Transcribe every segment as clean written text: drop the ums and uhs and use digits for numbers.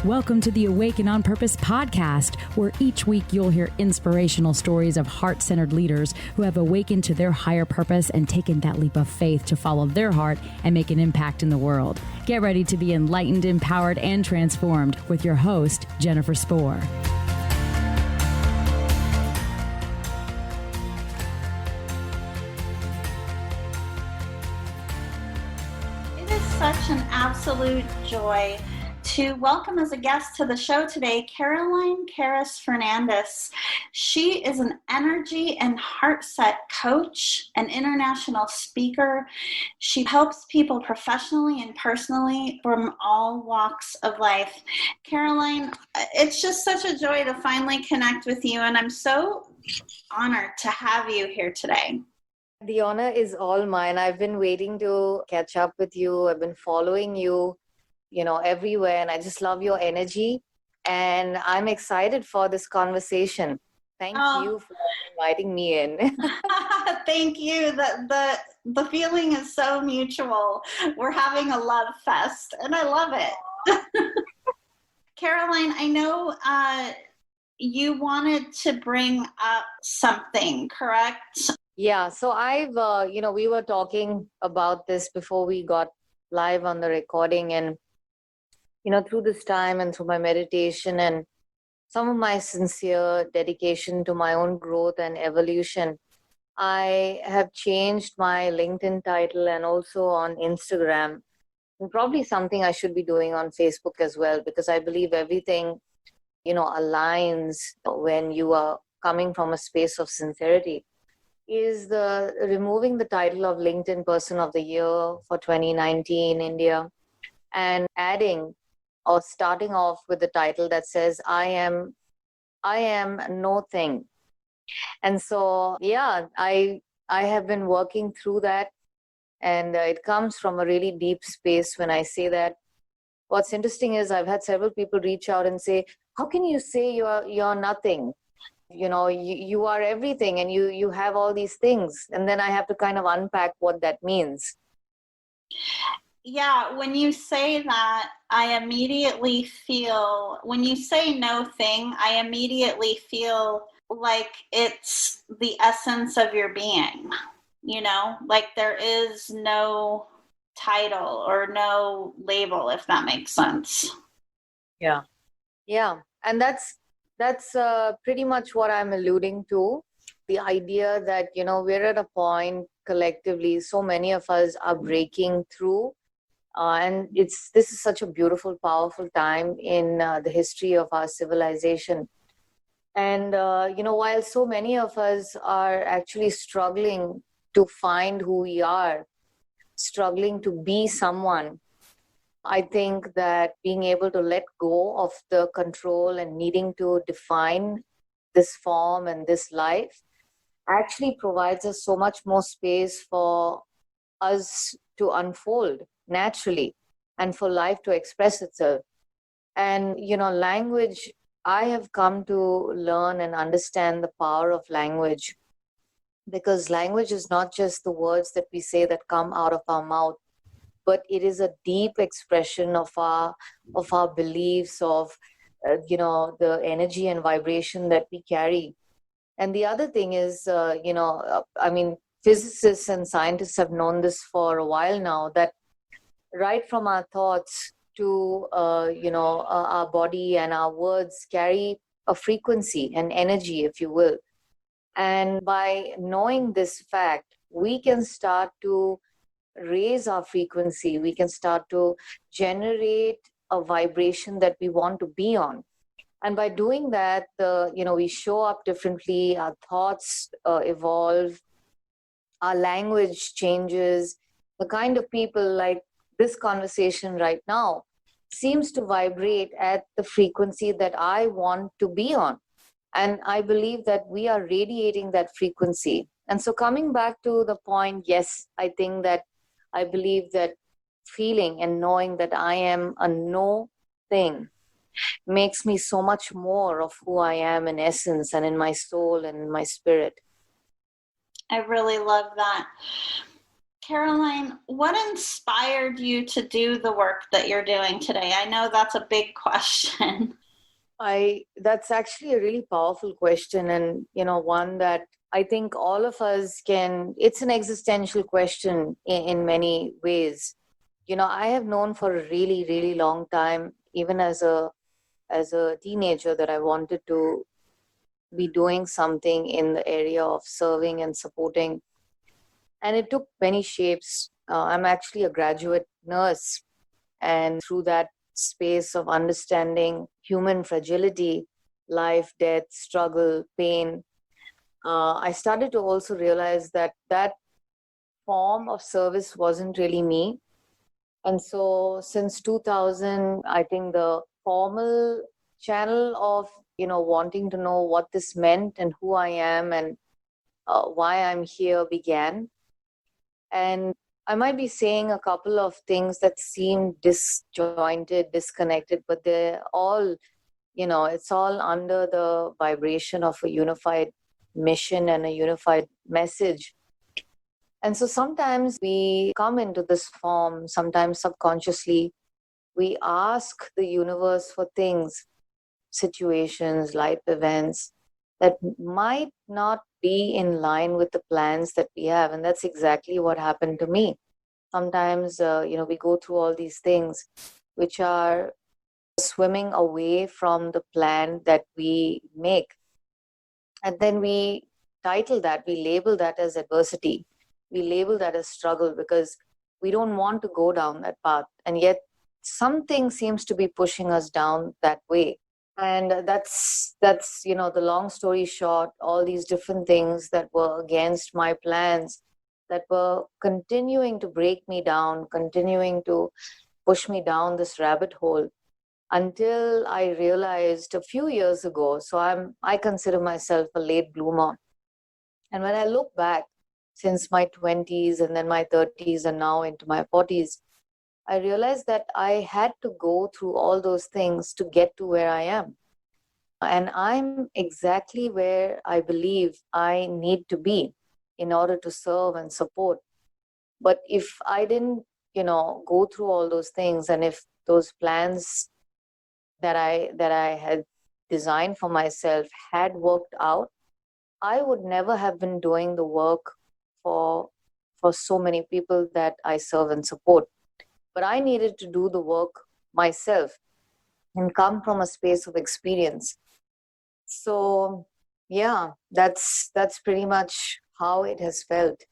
Welcome to the Awaken on Purpose podcast, where each week you'll hear inspirational stories of heart-centered leaders who have awakened to their higher purpose and taken that leap of faith to follow their heart and make an impact in the world. Get ready to be enlightened, empowered, and transformed with your host, Jennifer Spohr. It is such an absolute joy to welcome as a guest to the show today, Caroline Cares Fernandes. She is an energy and heart set coach, an international speaker. She helps people professionally and personally from all walks of life. Caroline, it's just such a joy to finally connect with you, and I'm so honored to have you here today. The honor is all mine. I've been waiting to catch up with you. I've been following you, everywhere. And I just love your energy. And I'm excited for this conversation. Thank you for inviting me in. Thank you. The feeling is so mutual. We're having a love fest, and I love it. Caroline, I know you wanted to bring up something, correct? Yeah. So I've, we were talking about this before we got live on the recording, and through this time and through my meditation and some of my sincere dedication to my own growth and evolution, I have changed my LinkedIn title and also on Instagram, and probably something I should be doing on Facebook as well, because I believe everything, aligns when you are coming from a space of sincerity, is the removing the title of LinkedIn Person of the Year for 2019 India and adding or starting off with the title that says, I am no thing. And so, I have been working through that, and it comes from a really deep space when I say that. What's interesting is I've had several people reach out and say, how can you say you're nothing? You are everything, and you have all these things. And then I have to kind of unpack what that means. Yeah, when you say that, I immediately feel, when you say no thing, I immediately feel like it's the essence of your being, like there is no title or no label, if that makes sense. Yeah. And that's pretty much what I'm alluding to. The idea that, we're at a point collectively, so many of us are breaking through. And this is such a beautiful, powerful time in the history of our civilization. And, while so many of us are actually struggling to find who we are, struggling to be someone, I think that being able to let go of the control and needing to define this form and this life actually provides us so much more space for us to unfold naturally and for life to express itself. And, language, I have come to learn and understand the power of language, because language is not just the words that we say that come out of our mouth, but it is a deep expression of our beliefs, of, the energy and vibration that we carry. And the other thing is, physicists and scientists have known this for a while now, that right from our thoughts to, our body and our words carry a frequency and energy, if you will. And by knowing this fact, we can start to raise our frequency. We can start to generate a vibration that we want to be on. And by doing that, we show up differently, our thoughts evolve, our language changes. The kind of people like this conversation right now seems to vibrate at the frequency that I want to be on. And I believe that we are radiating that frequency. And so coming back to the point, yes, I believe that feeling and knowing that I am a no thing makes me so much more of who I am in essence and in my soul and in my spirit. I really love that. Caroline, what inspired you to do the work that you're doing today? I know that's a big question. That's actually a really powerful question, and one that I think all of us can. It's an existential question in many ways. I have known for a really, really long time, even as a teenager, that I wanted to be doing something in the area of serving and supporting, and it took many shapes. I'm actually a graduate nurse, and through that space of understanding human fragility, life, death, struggle, pain, I started to also realize that that form of service wasn't really me. And so since 2000, I think the formal channel of, wanting to know what this meant and who I am and why I'm here began. And I might be saying a couple of things that seem disjointed, disconnected, but they're all, it's all under the vibration of a unified mission and a unified message. And so sometimes we come into this form, sometimes subconsciously, we ask the universe for things, situations, life events that might not be in line with the plans that we have. And that's exactly what happened to me. Sometimes, we go through all these things which are swimming away from the plan that we make. And then we label that as adversity. We label that as struggle because we don't want to go down that path. And yet something seems to be pushing us down that way. And that's the long story short, all these different things that were against my plans, that were continuing to break me down, continuing to push me down this rabbit hole, until I realized a few years ago. So I consider myself a late bloomer. And when I look back since my 20s and then my 30s and now into my 40s, I realized that I had to go through all those things to get to where I am. And I'm exactly where I believe I need to be in order to serve and support. But if I didn't, go through all those things, and if those plans that I had designed for myself had worked out, I would never have been doing the work for so many people that I serve and support. But I needed to do the work myself and come from a space of experience. So yeah, that's pretty much how it has felt.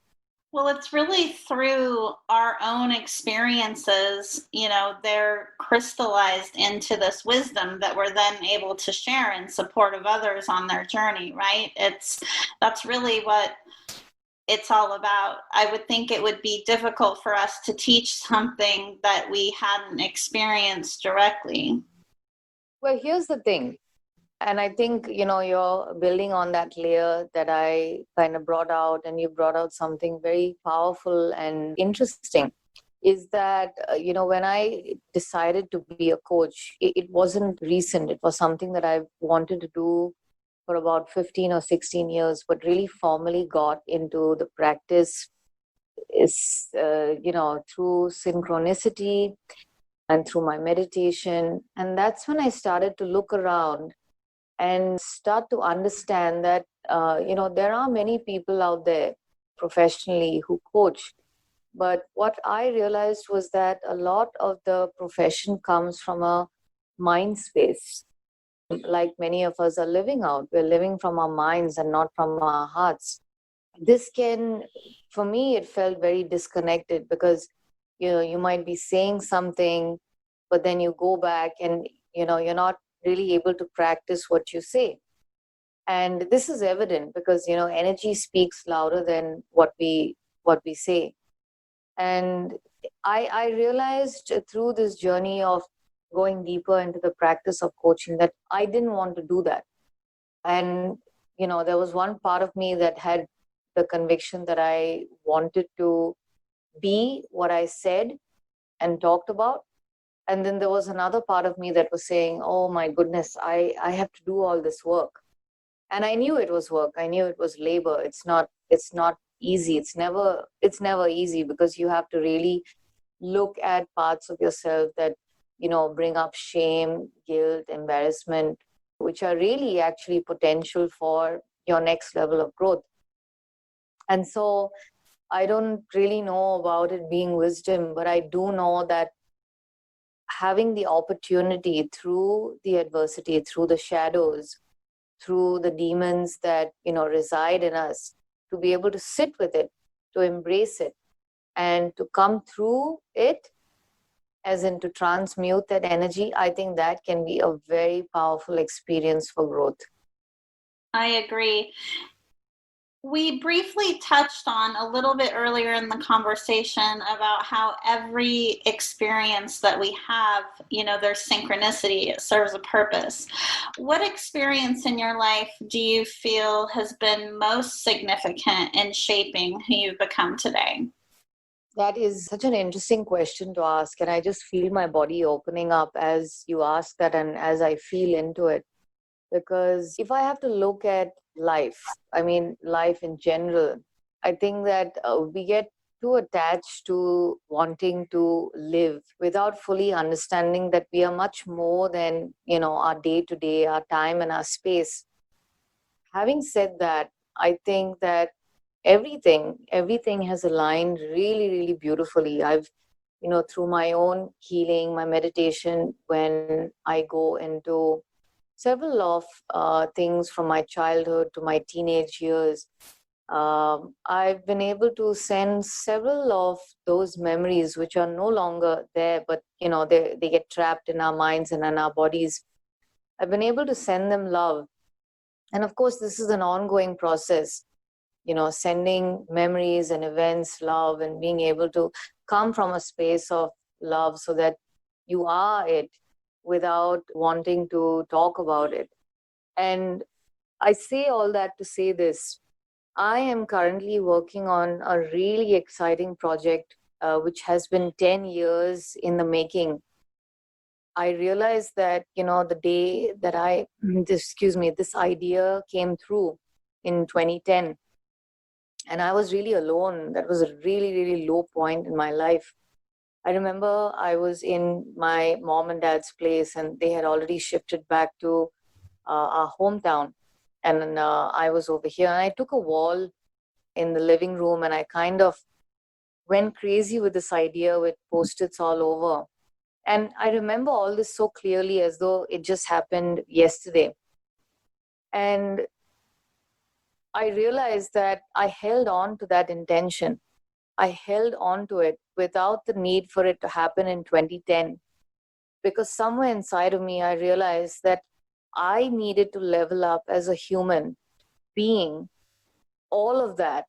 Well, it's really through our own experiences, they're crystallized into this wisdom that we're then able to share in support of others on their journey, right? That's really what it's all about. I would think it would be difficult for us to teach something that we hadn't experienced directly. Well, here's the thing. And I think, you're building on that layer that I kind of brought out, and you brought out something very powerful and interesting, is that, when I decided to be a coach, it wasn't recent. It was something that I wanted to do for about 15 or 16 years, but really formally got into the practice is, through synchronicity and through my meditation. And that's when I started to look around and start to understand that, there are many people out there professionally who coach. But what I realized was that a lot of the profession comes from a mind space, like many of us are living out. We're living from our minds and not from our hearts. For me, it felt very disconnected because, you might be saying something, but then you go back and, you're not really able to practice what you say. And this is evident because, energy speaks louder than what we say. And I realized through this journey of going deeper into the practice of coaching that I didn't want to do that. And, there was one part of me that had the conviction that I wanted to be what I said and talked about. And then there was another part of me that was saying, oh my goodness, I have to do all this work. And I knew it was work. I knew it was labor. It's not easy. It's never easy, because you have to really look at parts of yourself that, bring up shame, guilt, embarrassment, which are really actually potential for your next level of growth. And so I don't really know about it being wisdom, but I do know that having the opportunity through the adversity, through the shadows, through the demons that, reside in us, to be able to sit with it, to embrace it, and to come through it, as in to transmute that energy, I think that can be a very powerful experience for growth. I agree. We briefly touched on a little bit earlier in the conversation about how every experience that we have, there's synchronicity, it serves a purpose. What experience in your life do you feel has been most significant in shaping who you've become today? That is such an interesting question to ask. And I just feel my body opening up as you ask that and as I feel into it. Because if I have to look at life, life in general, I think that we get too attached to wanting to live without fully understanding that we are much more than, our day to day, our time and our space. Having said that, I think that everything has aligned really, really beautifully. I've, through my own healing, my meditation, when I go into several of things from my childhood to my teenage years, I've been able to send several of those memories which are no longer there, but they get trapped in our minds and in our bodies. I've been able to send them love. And of course, this is an ongoing process, sending memories and events love, and being able to come from a space of love so that you are it without wanting to talk about it. And I say all that to say this. I am currently working on a really exciting project, which has been 10 years in the making. I realized that, the day that this idea came through in 2010, and I was really alone. That was a really, really low point in my life. I remember I was in my mom and dad's place, and they had already shifted back to our hometown. And I was over here, and I took a wall in the living room, and I kind of went crazy with this idea with post-its all over. And I remember all this so clearly, as though it just happened yesterday. And I realized that I held on to that intention. I held on to it without the need for it to happen in 2010. Because somewhere inside of me, I realized that I needed to level up as a human being, all of that,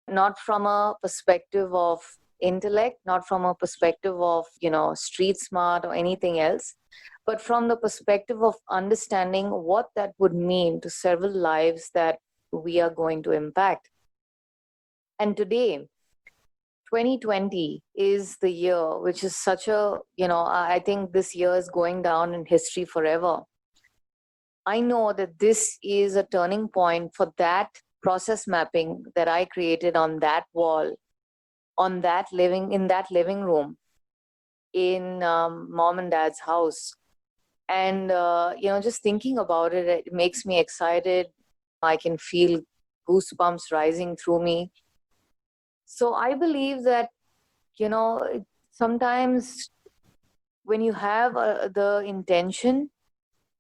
not from a perspective of intellect, not from a perspective of, street smart or anything else, but from the perspective of understanding what that would mean to several lives that we are going to impact. And today, 2020 is the year, which is such a, I think this year is going down in history forever. I know that this is a turning point for that process mapping that I created on that wall, in that living room, in mom and dad's house. And, just thinking about it, it makes me excited. I can feel goosebumps rising through me. So I believe that, sometimes when you have the intention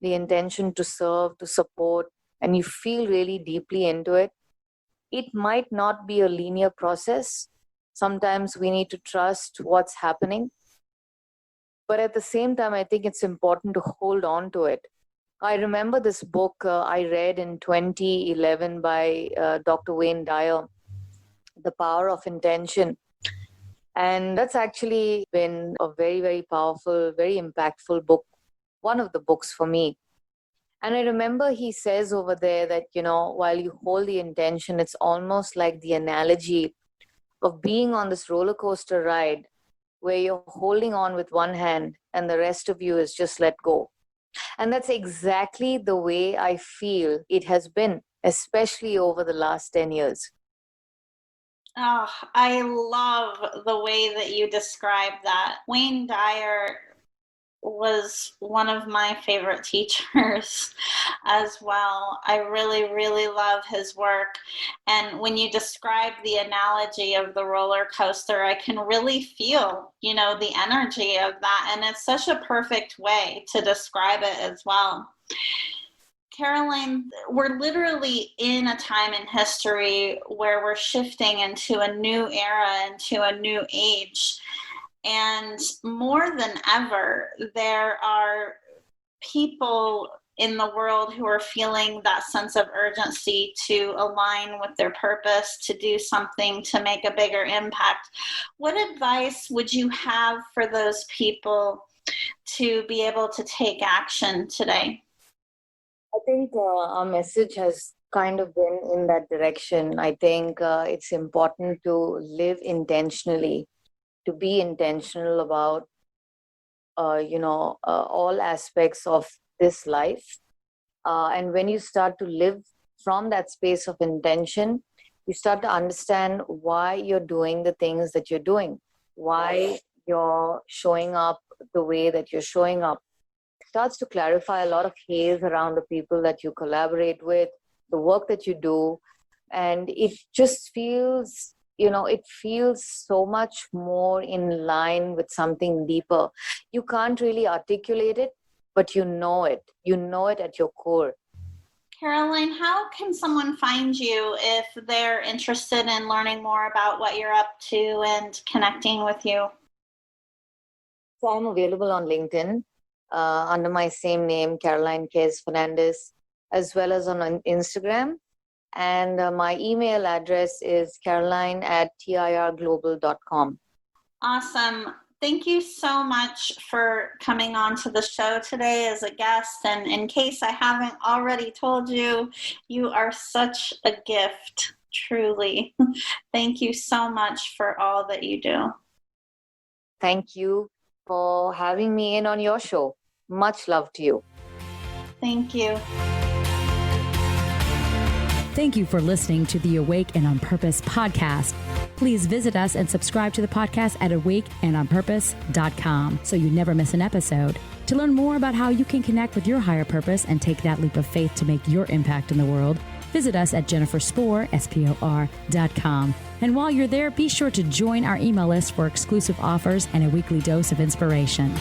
to serve, to support, and you feel really deeply into it, it might not be a linear process. Sometimes we need to trust what's happening. But at the same time, I think it's important to hold on to it. I remember this book I read in 2011 by Dr. Wayne Dyer, The Power of Intention. And that's actually been a very, very powerful, very impactful book, one of the books for me. And I remember he says over there that, while you hold the intention, it's almost like the analogy of being on this roller coaster ride where you're holding on with one hand and the rest of you is just let go. And that's exactly the way I feel it has been, especially over the last 10 years. Oh, I love the way that you describe that. Wayne Dyer was one of my favorite teachers as well. I really, really love his work. And when you describe the analogy of the roller coaster, I can really feel, the energy of that. And it's such a perfect way to describe it as well. Caroline, we're literally in a time in history where we're shifting into a new era, into a new age. And more than ever, there are people in the world who are feeling that sense of urgency to align with their purpose, to do something to make a bigger impact. What advice would you have for those people to be able to take action today? I think our message has kind of been in that direction. I think it's important to live intentionally, to be intentional about, all aspects of this life. And when you start to live from that space of intention, you start to understand why you're doing the things that you're doing, why you're showing up the way that you're showing up. It starts to clarify a lot of haze around the people that you collaborate with, the work that you do. And it just feels, it feels so much more in line with something deeper. You can't really articulate it, but you know it. You know it at your core. Caroline, how can someone find you if they're interested in learning more about what you're up to and connecting with you? So I'm available on LinkedIn under my same name, Caroline Cares Fernandes, as well as on Instagram. And my email address is caroline@tirglobal.com. Awesome. Thank you so much for coming on to the show today as a guest. And in case I haven't already told you, you are such a gift, truly. Thank you so much for all that you do. Thank you for having me in on your show. Much love to you. Thank you. Thank you for listening to the Awake and on Purpose podcast. Please visit us and subscribe to the podcast at awakeandonpurpose.com so you never miss an episode. To learn more about how you can connect with your higher purpose and take that leap of faith to make your impact in the world, visit us at jenniferspor.com. And while you're there, be sure to join our email list for exclusive offers and a weekly dose of inspiration.